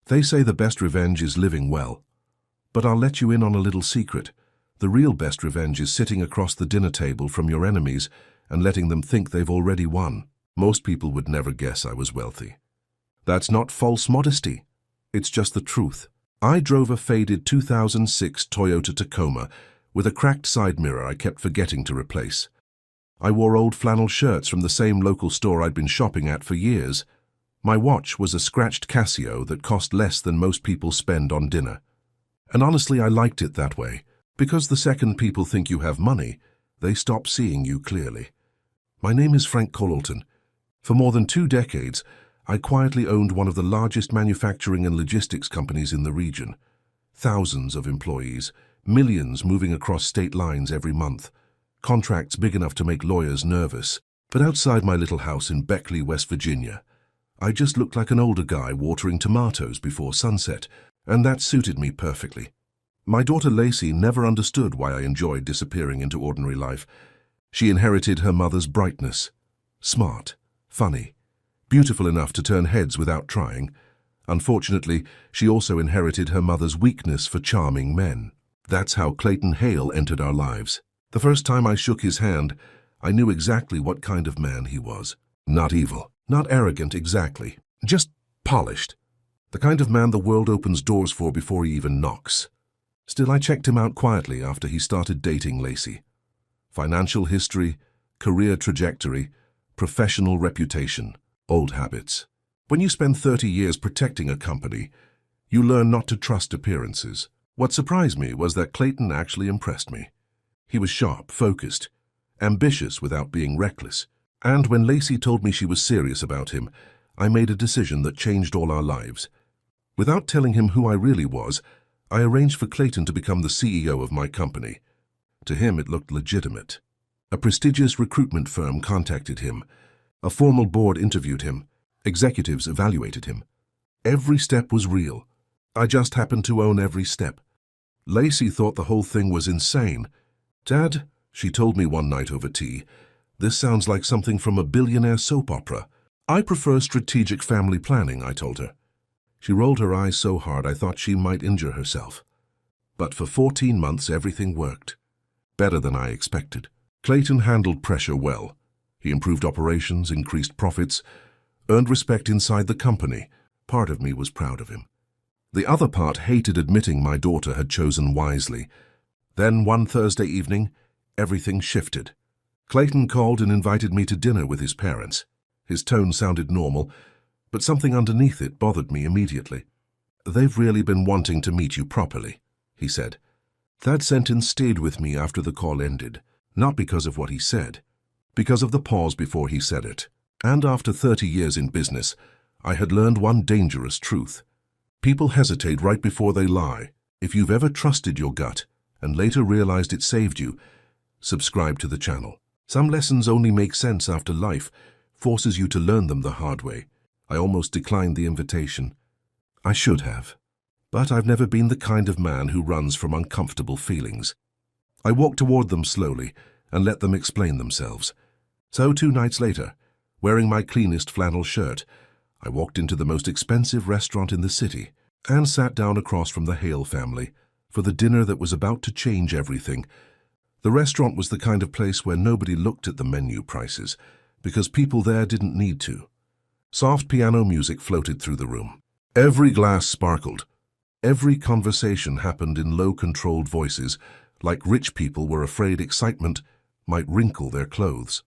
They say the best revenge is living well. But I'll let you in on a little secret. The real best revenge is sitting across the dinner table from your enemies and letting them think they've already won. Most people would never guess I was wealthy. That's not false modesty. It's just the truth. I drove a faded 2006 Toyota Tacoma with a cracked side mirror I kept forgetting to replace. I wore old flannel shirts from the same local store I'd been shopping at for years. My watch was a scratched Casio that cost less than most people spend on dinner. And honestly, I liked it that way, because the second people think you have money, they stop seeing you clearly. My name is Frank Colleton. For more than 2 decades, I quietly owned one of the largest manufacturing and logistics companies in the region. Thousands of employees, millions moving across state lines every month, contracts big enough to make lawyers nervous. But outside my little house in Beckley, West Virginia, I just looked like an older guy watering tomatoes before sunset, and that suited me perfectly. My daughter Lacey never understood why I enjoyed disappearing into ordinary life. She inherited her mother's brightness. Smart, funny, beautiful enough to turn heads without trying. Unfortunately, she also inherited her mother's weakness for charming men. That's how Clayton Hale entered our lives. The first time I shook his hand, I knew exactly what kind of man he was. Not evil, not arrogant exactly, just polished. The kind of man the world opens doors for before he even knocks. Still, I checked him out quietly after he started dating Lacey. Financial history, career trajectory, professional reputation, old habits. When you spend 30 years protecting a company, you learn not to trust appearances. What surprised me was that Clayton actually impressed me. He was sharp, focused, ambitious without being reckless. And when Lacey told me she was serious about him, I made a decision that changed all our lives. Without telling him who I really was, I arranged for Clayton to become the CEO of my company. To him, it looked legitimate. A prestigious recruitment firm contacted him. A formal board interviewed him. Executives evaluated him. Every step was real. I just happened to own every step. Lacey thought the whole thing was insane. "Dad," she told me one night over tea, "this sounds like something from a billionaire soap opera." "I prefer strategic family planning," I told her. She rolled her eyes so hard I thought she might injure herself. But for 14 months, everything worked. Better than I expected. Clayton handled pressure well. He improved operations, increased profits, earned respect inside the company. Part of me was proud of him. The other part hated admitting my daughter had chosen wisely. Then one Thursday evening, everything shifted. Clayton called and invited me to dinner with his parents. His tone sounded normal, but something underneath it bothered me immediately. "They've really been wanting to meet you properly," he said. That sentence stayed with me after the call ended, not because of what he said, because of the pause before he said it. And after 30 years in business, I had learned one dangerous truth. People hesitate right before they lie. If you've ever trusted your gut and later realized it saved you, subscribe to the channel. Some lessons only make sense after life forces you to learn them the hard way. I almost declined the invitation. I should have. But I've never been the kind of man who runs from uncomfortable feelings. I walked toward them slowly and let them explain themselves. So 2 nights later, wearing my cleanest flannel shirt, I walked into the most expensive restaurant in the city and sat down across from the Hale family for the dinner that was about to change everything. The restaurant was the kind of place where nobody looked at the menu prices because people there didn't need to. Soft piano music floated through the room. Every glass sparkled. Every conversation happened in low-controlled voices, like rich people were afraid excitement might wrinkle their clothes.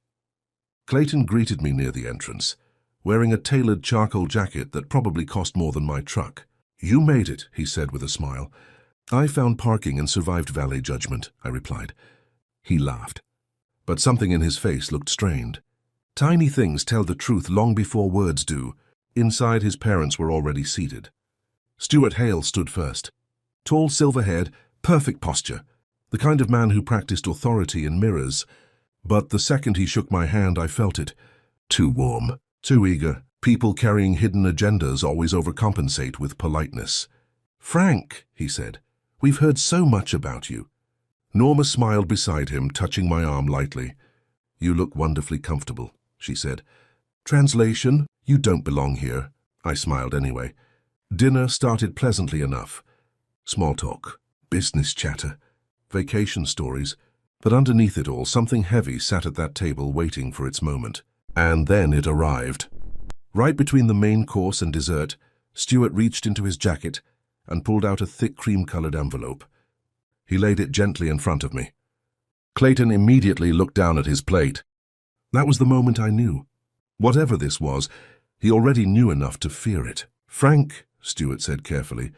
Clayton greeted me near the entrance, wearing a tailored charcoal jacket that probably cost more than my truck. "You made it," he said with a smile. "I found parking and survived valet judgment," I replied. He laughed, but something in his face looked strained. Tiny things tell the truth long before words do. Inside, his parents were already seated. Stuart Hale stood first. Tall, silver-haired, perfect posture, the kind of man who practiced authority in mirrors. But the second he shook my hand, I felt it. Too warm, too eager. People carrying hidden agendas always overcompensate with politeness. "Frank," he said, "we've heard so much about you." Norma smiled beside him, touching my arm lightly. "You look wonderfully comfortable," she said. Translation, "You don't belong here." I smiled anyway. Dinner started pleasantly enough. Small talk, business chatter, vacation stories, but underneath it all, something heavy sat at that table waiting for its moment. And then it arrived. Right between the main course and dessert, Stuart reached into his jacket and pulled out a thick cream-colored envelope. He laid it gently in front of me. Clayton immediately looked down at his plate. That was the moment I knew. Whatever this was, he already knew enough to fear it. "Frank," Stuart said carefully,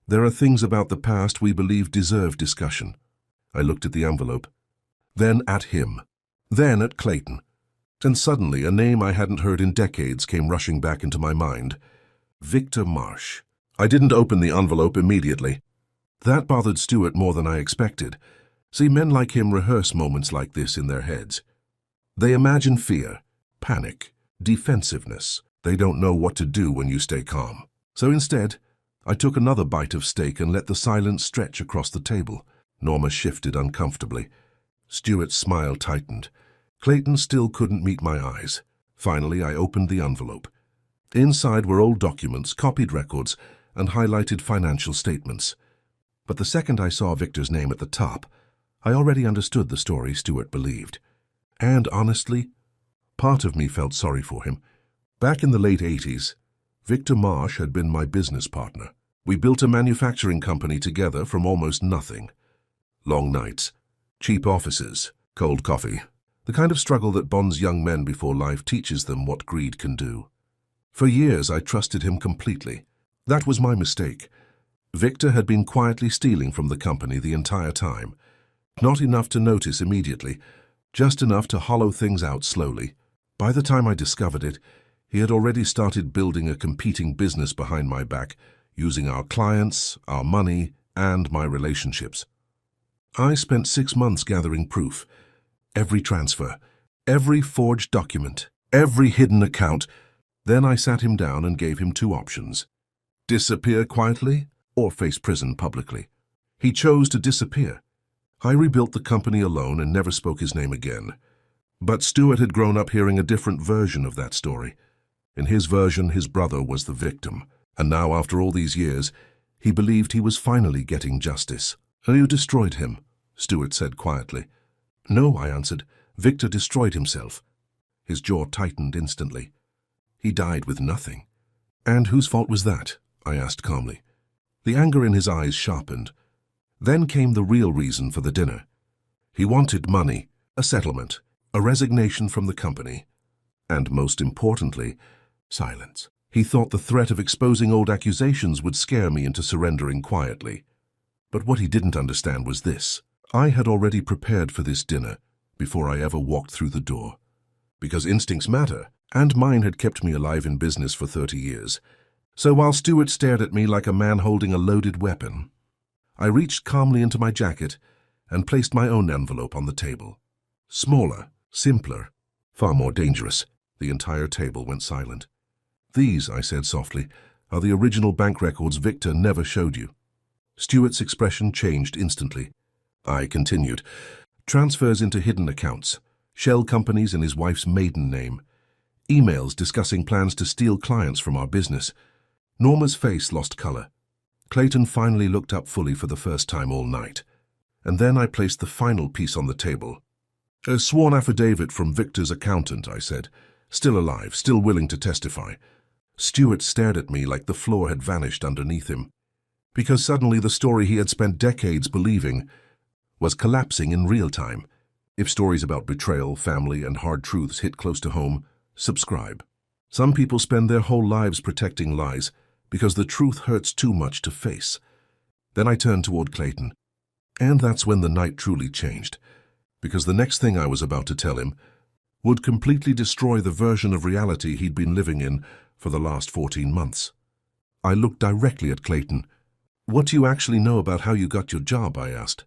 "there are things about the past we believe deserve discussion." I looked at the envelope, then at him, then at Clayton. And suddenly a name I hadn't heard in decades came rushing back into my mind. Victor Marsh. I didn't open the envelope immediately. That bothered Stuart more than I expected. See, men like him rehearse moments like this in their heads. They imagine fear, panic, defensiveness. They don't know what to do when you stay calm. So instead, I took another bite of steak and let the silence stretch across the table. Norma shifted uncomfortably. Stuart's smile tightened. Clayton still couldn't meet my eyes. Finally, I opened the envelope. Inside were old documents, copied records, and highlighted financial statements. But the second I saw Victor's name at the top, I already understood the story Stuart believed. And honestly, part of me felt sorry for him. Back in the late 80s, Victor Marsh had been my business partner. We built a manufacturing company together from almost nothing. Long nights, cheap offices, cold coffee, the kind of struggle that bonds young men before life teaches them what greed can do. For years, I trusted him completely. That was my mistake. Victor had been quietly stealing from the company the entire time. Not enough to notice immediately, just enough to hollow things out slowly. By the time I discovered it, he had already started building a competing business behind my back, using our clients, our money, and my relationships. I spent 6 months gathering proof. Every transfer, every forged document, every hidden account. Then I sat him down and gave him 2 options: disappear quietly or face prison publicly. He chose to disappear. I rebuilt the company alone and never spoke his name again. But Stuart had grown up hearing a different version of that story. In his version, his brother was the victim. And now, after all these years, he believed he was finally getting justice. "You destroyed him," Stuart said quietly. "No," I answered. "Victor destroyed himself." His jaw tightened instantly. "He died with nothing." "And whose fault was that?" I asked calmly. The anger in his eyes sharpened. Then came the real reason for the dinner. He wanted money, a settlement, a resignation from the company, and most importantly, silence. He thought the threat of exposing old accusations would scare me into surrendering quietly. But what he didn't understand was this. I had already prepared for this dinner before I ever walked through the door. Because instincts matter, and mine had kept me alive in business for 30 years. So while Stuart stared at me like a man holding a loaded weapon, I reached calmly into my jacket and placed my own envelope on the table. Smaller, simpler, far more dangerous. The entire table went silent. "These," I said softly, "are the original bank records Victor never showed you." Stuart's expression changed instantly. I continued. "Transfers into hidden accounts, shell companies in his wife's maiden name, emails discussing plans to steal clients from our business." Norma's face lost color. Clayton finally looked up fully for the first time all night. And then I placed the final piece on the table. "A sworn affidavit from Victor's accountant," I said. "Still alive, still willing to testify." Stuart stared at me like the floor had vanished underneath him. Because suddenly the story he had spent decades believing was collapsing in real time. If stories about betrayal, family, and hard truths hit close to home, subscribe. Some people spend their whole lives protecting lies because the truth hurts too much to face. Then I turned toward Clayton. And that's when the night truly changed. Because the next thing I was about to tell him would completely destroy the version of reality he'd been living in for the last 14 months. I looked directly at Clayton. "What do you actually know about how you got your job?" I asked.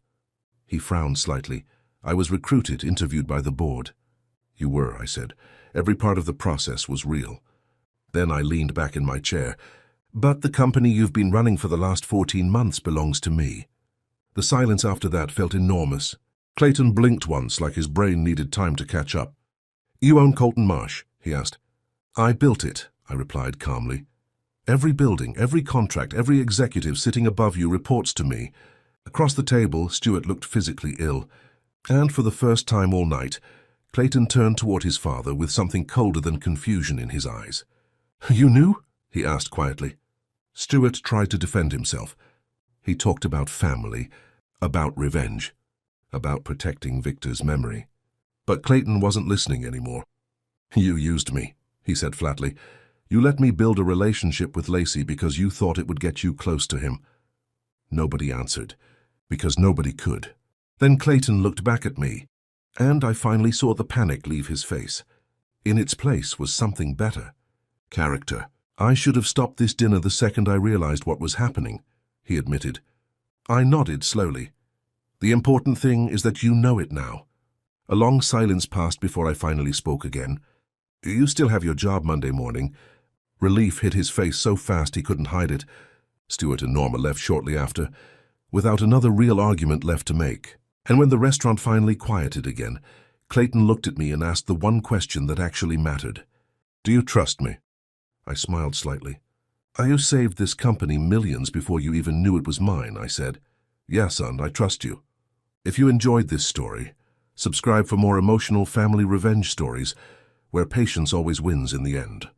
He frowned slightly. "I was recruited, interviewed by the board." "You were," I said. "Every part of the process was real." Then I leaned back in my chair. "But the company you've been running for the last 14 months belongs to me." The silence after that felt enormous. Clayton blinked once, like his brain needed time to catch up. "You own Colton Marsh?" he asked. "I built it," I replied calmly. Every building, every contract, every executive sitting above you reports to me. Across the table, Stuart looked physically ill, and for the first time all night, Clayton turned toward his father with something colder than confusion in his eyes. "You knew?" he asked quietly. Stuart tried to defend himself. He talked about family, about revenge, about protecting Victor's memory. But Clayton wasn't listening anymore. "You used me," he said flatly. "You let me build a relationship with Lacey because you thought it would get you close to him." Nobody answered, because nobody could. Then Clayton looked back at me, and I finally saw the panic leave his face. In its place was something better. Character. "I should have stopped this dinner the second I realized what was happening," he admitted. I nodded slowly. "The important thing is that you know it now." A long silence passed before I finally spoke again. "You still have your job Monday morning." Relief hit his face so fast he couldn't hide it. Stuart and Norma left shortly after, without another real argument left to make. And when the restaurant finally quieted again, Clayton looked at me and asked the one question that actually mattered. "Do you trust me?" I smiled slightly. "You saved this company millions before you even knew it was mine," I said. "Yeah, son, I trust you." If you enjoyed this story, subscribe for more emotional family revenge stories where patience always wins in the end.